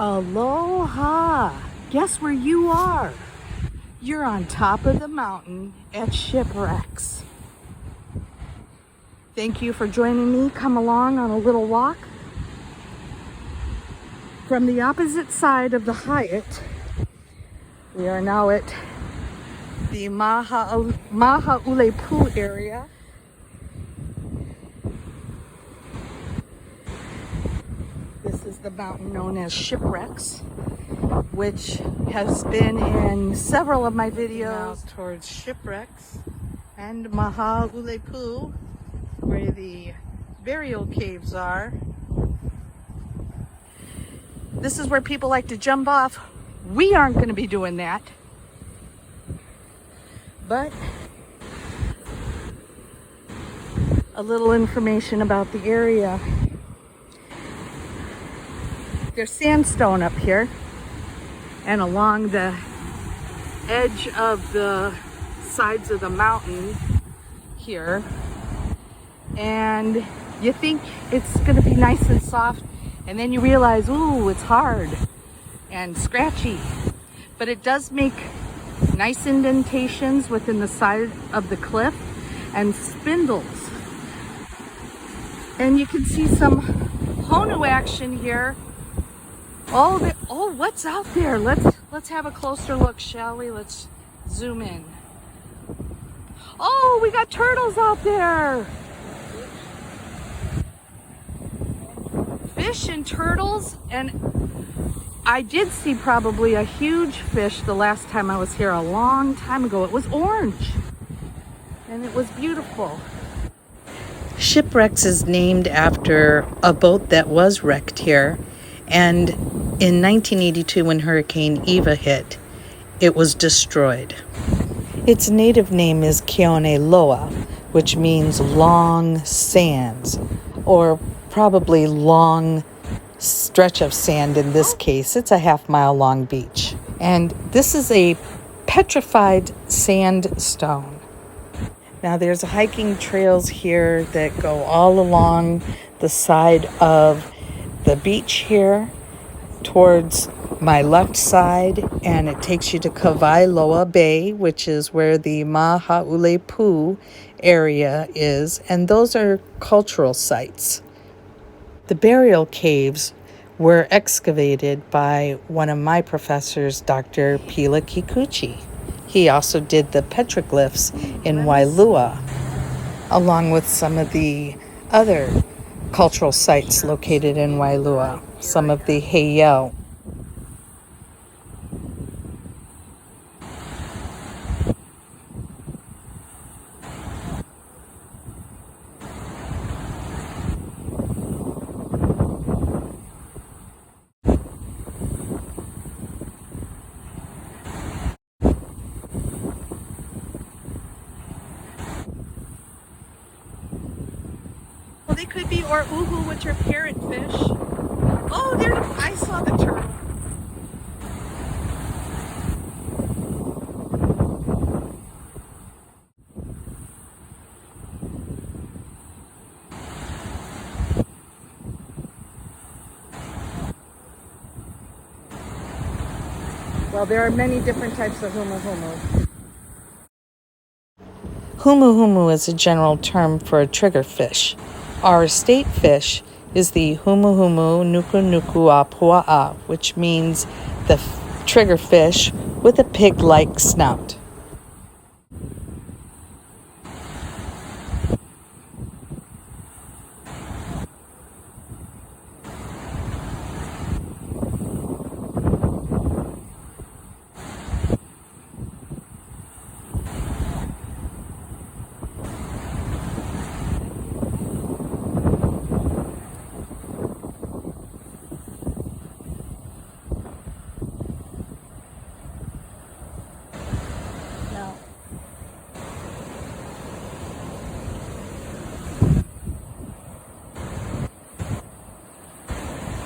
Aloha! Guess where you are? You're on top of the mountain at Shipwrecks. Thank you for joining me. Come along on a little walk. From the opposite side of the Hyatt, we are now at the Mahaulepu area. This is the mountain known as Shipwrecks, which has been in several of my videos. Now towards Shipwrecks and Mahaulepu, where the burial caves are. This is where people like to jump off. We aren't going to be doing that. But a little information about the area. There's sandstone up here and along the edge of the sides of the mountain here. And you think it's going to be nice and soft, and then you realize, ooh, it's hard and scratchy. But it does make nice indentations within the side of the cliff and spindles. And you can see some honu action here. Oh, what's out there? Let's have a closer look, shall we? Let's zoom in. Oh, we got turtles out there. Fish and turtles, and I did see probably a huge fish the last time I was here a long time ago. It was orange and it was beautiful. Shipwrecks is named after a boat that was wrecked here, and in 1982 when Hurricane Eva hit, it was destroyed. Its native name is Kaua'I, which means long sands, or probably long stretch of sand. In this case, it's a half-mile long beach. And this is a petrified sandstone. Now there's hiking trails here that go all along the side of the beach here towards my left side, and it takes you to Kaua'I Bay, which is where the Mahaulepu area is, and those are cultural sites. The burial caves were excavated by one of my professors, Dr. Pila Kikuchi. He also did the petroglyphs in Wailua, along with some of the other cultural sites located in Wailua, some of the heiau. Well, they could be or uhu, which are parrotfish. Oh, there! I saw the turtle. Well, there are many different types of humu. Humu is a general term for a triggerfish. Our state fish is the humu nuku a pua'a, which means the triggerfish with a pig-like snout.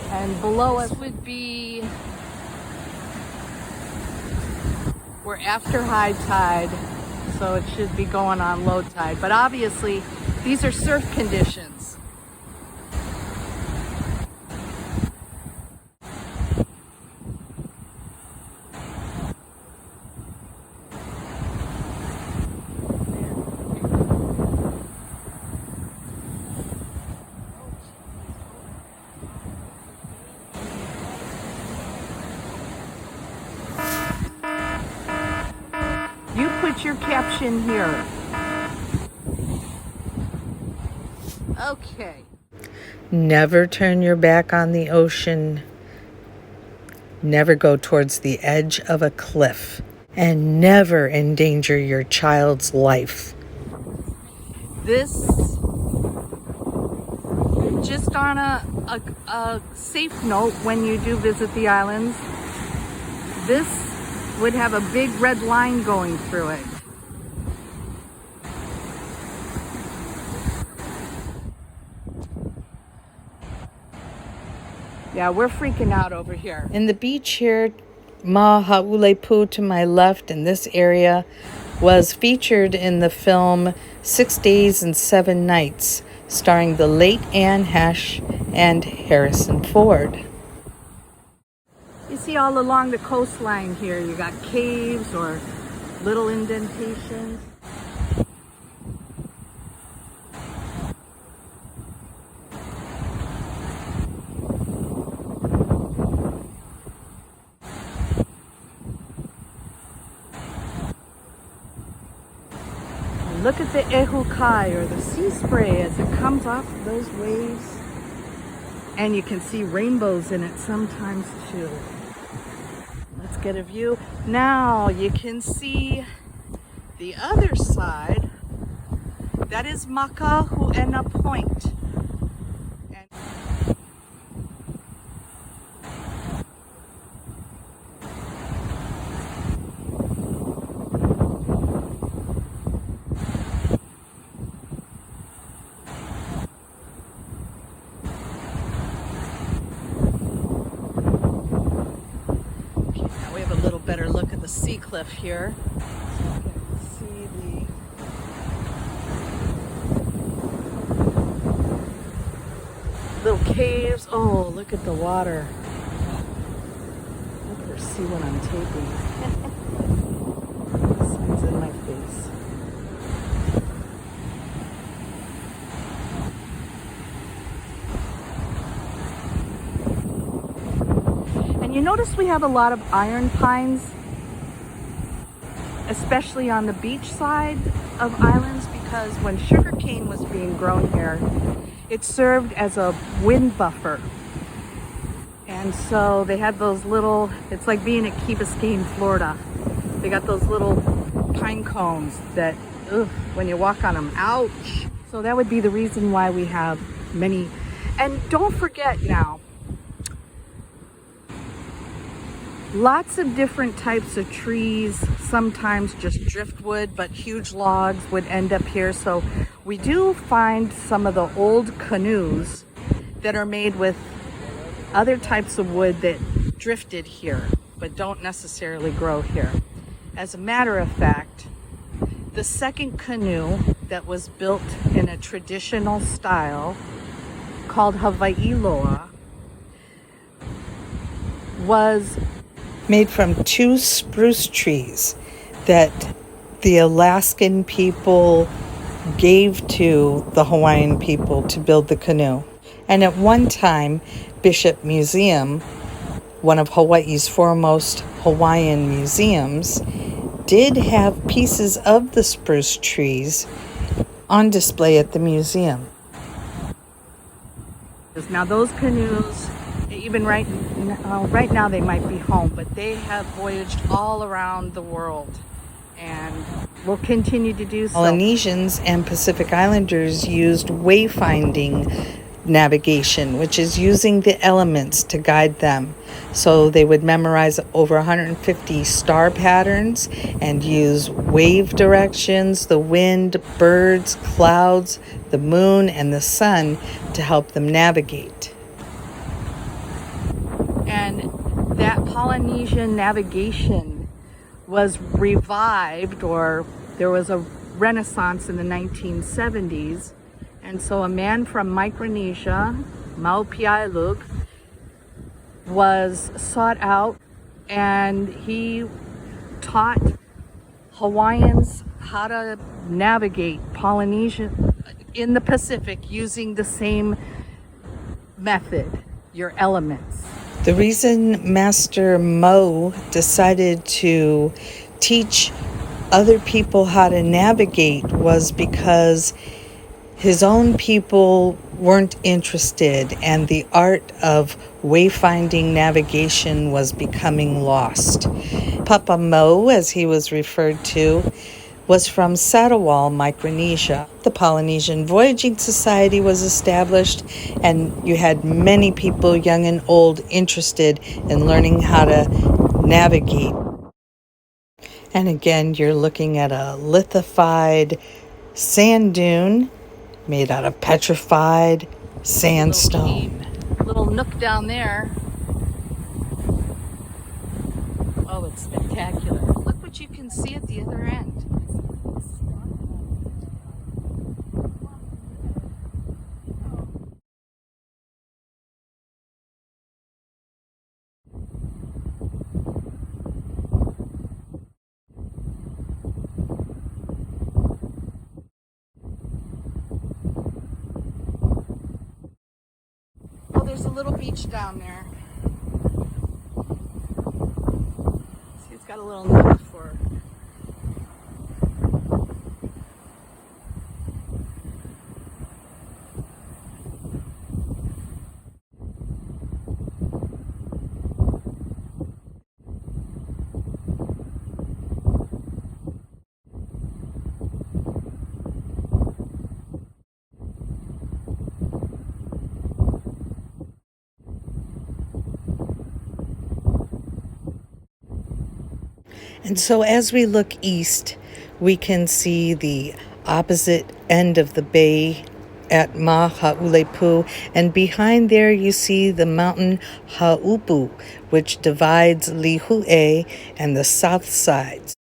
And below us would be, we're after high tide, so it should be going on low tide. But obviously, these are surf conditions. your caption here? Okay. Never turn your back on the ocean. Never go towards the edge of a cliff. And never endanger your child's life. This, just on a safe note, when you do visit the islands, this would have a big red line going through it. Yeah, we're freaking out over here. And the beach here, Mahaulepu to my left in this area, was featured in the film 6 Days and 7 Nights, starring the late Anne Hesh and Harrison Ford. You see all along the coastline here, you got caves or little indentations. Look at the ehukai, or the sea spray, as it comes off those waves. And you can see rainbows in it sometimes too. Let's get a view. Now you can see the other side. That is Makau'ena Point. Better look at the sea cliff here. So you can see the little caves. Oh, look at the water. Look at her see what I'm taping. The sun's in my face. And you notice we have a lot of iron pines, especially on the beach side of islands, because when sugarcane was being grown here, it served as a wind buffer. And so they had those little, it's like being at Key Biscayne, Florida. They got those little pine cones that, when you walk on them, ouch. So that would be the reason why we have many. And don't forget now, lots of different types of trees, sometimes just driftwood, but huge logs would end up here. So we do find some of the old canoes that are made with other types of wood that drifted here, but don't necessarily grow here. As a matter of fact, the second canoe that was built in a traditional style called Hawaii Loa was made from 2 spruce trees that the Alaskan people gave to the Hawaiian people to build the canoe. And at one time, Bishop Museum, one of Hawaii's foremost Hawaiian museums, did have pieces of the spruce trees on display at the museum. Now those canoes, even right now they might be home, but they have voyaged all around the world and will continue to do so. Polynesians and Pacific Islanders used wayfinding navigation, which is using the elements to guide them. So they would memorize over 150 star patterns and use wave directions, the wind, birds, clouds, the moon, and the sun to help them navigate. And that Polynesian navigation was revived, or there was a renaissance in the 1970s. And so a man from Micronesia, Maupiailug, was sought out, and he taught Hawaiians how to navigate Polynesia in the Pacific using the same method, your elements. The reason Master Mo decided to teach other people how to navigate was because his own people weren't interested, and the art of wayfinding navigation was becoming lost. Papa Mo, as he was referred to, was from Sarawal, Micronesia. The Polynesian Voyaging Society was established, and you had many people, young and old, interested in learning how to navigate. And again, you're looking at a lithified sand dune made out of petrified sandstone. Little nook down there. Oh, it's spectacular. Look what you can see at the other end. Oh, there's a little beach down there. See, it's got a little nook for. And so as we look east, we can see the opposite end of the bay at Mahaulepu, and behind there you see the mountain Haupu, which divides Lihue and the south sides.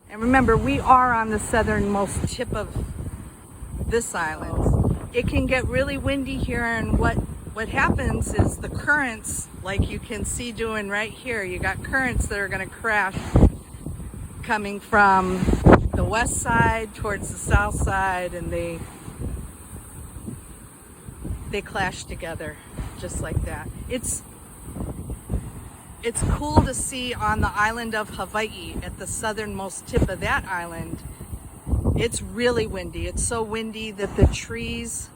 And remember, we are on the southernmost tip of this island. It can get really windy here, and what happens is the currents, like you can see doing right here, you got currents that are going to crash coming from the west side towards the south side, and they clash together just like that. It's cool to see on the island of Hawaii, at the southernmost tip of that island. It's really windy. It's so windy that the trees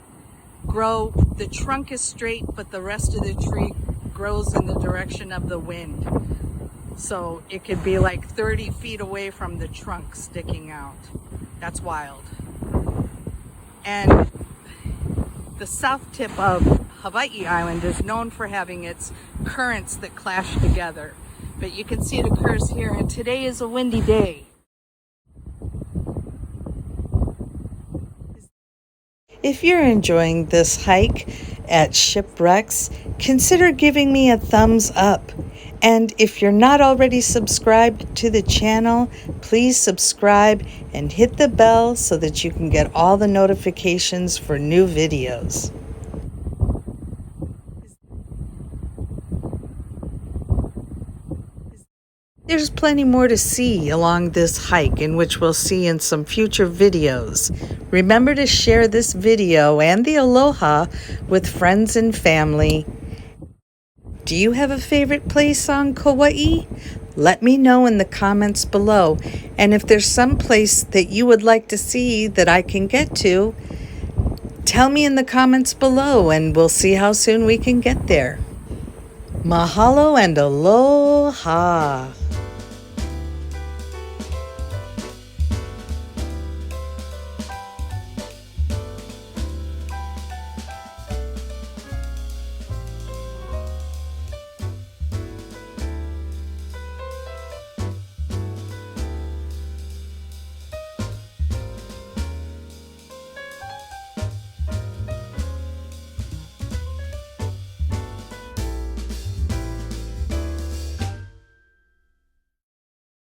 grow, the trunk is straight, but the rest of the tree grows in the direction of the wind. So it could be like 30 feet away from the trunk sticking out. That's wild. And the south tip of Hawaii Island is known for having its currents that clash together. But you can see it occurs here, and today is a windy day. If you're enjoying this hike at Shipwrecks, consider giving me a thumbs up. And if you're not already subscribed to the channel, please subscribe and hit the bell so that you can get all the notifications for new videos. There's plenty more to see along this hike, in which we'll see in some future videos. Remember to share this video and the aloha with friends and family. Do you have a favorite place on Kaua'i? Let me know in the comments below. And if there's some place that you would like to see that I can get to, tell me in the comments below, and we'll see how soon we can get there. Mahalo and aloha.